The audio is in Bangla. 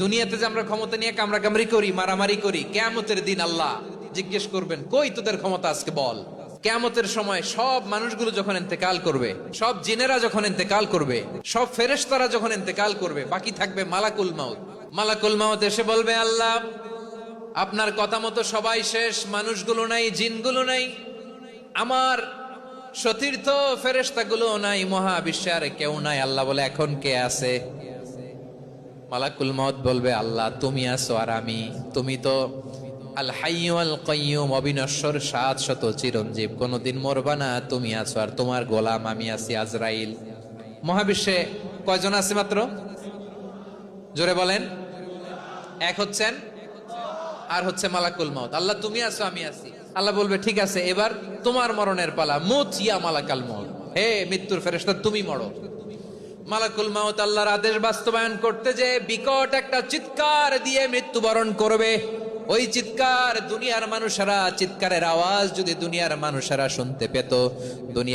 দুনিয়াতে যে আমরা ক্ষমতা নিয়ে কামড়াকামড়ি করি, মারামারি করি, কিয়ামতের দিন আল্লাহ জিজ্ঞেস করবেন, কই তোদের ক্ষমতা আজকে বল। কিয়ামতের সময় সব মানুষগুলো যখন ইন্তেকাল করবে, সব জিনেরা যখন ইন্তেকাল করবে, সব ফেরেশতারা যখন ইন্তেকাল করবে, বাকি থাকবে মালাকুল মাউত। মালাকুল মাউত এসে বলবে, আল্লাহ আপনার কথা মতো সবাই শেষ, মানুষগুলো নাই, জিনগুলো নাই, আমার সতীর্থ ফেরেশতাগুলো নাই, মহাবিশ্বে আর কেউ নাই। আল্লাহ বলে, এখন কে আছে? মালাকুল মউত বলবে, আল্লাহ তুমি আছো আর আমি। তুমি তো আল হাইয়্যু আল কাইয়্যুম, অবিনশ্বর, শাশ্বত, চিরঞ্জীব, কোনদিন মরবা না, তুমি আছো আর তোমার গোলাম আমি আছি আজরাইল। মহাবিশ্বে কয়জন আছে মাত্র? জোরে বলেন। এক হচ্ছেন আর হচ্ছে মালাকুল মউত। আল্লাহ তুমি আছো আমি আছি। আল্লাহ বলবে, ঠিক আছে, এবার তোমার মরণের পালা, মুত ইয়া মালাকাল মউত, হে মৃত্যুর ফেরেশতা তুমি মরো। মালাকুল মাউত আল্লাহর আদেশ বাস্তবায়ন করতে যে বিকট একটা চিৎকার দিয়ে মৃত্যুবরণ করবে। ওই চিৎকার দুনিয়ার মানুষেরা, চিৎকারের আওয়াজ যদি দুনিয়ার মানুষেরা শুনতে পেত, দুনিয়া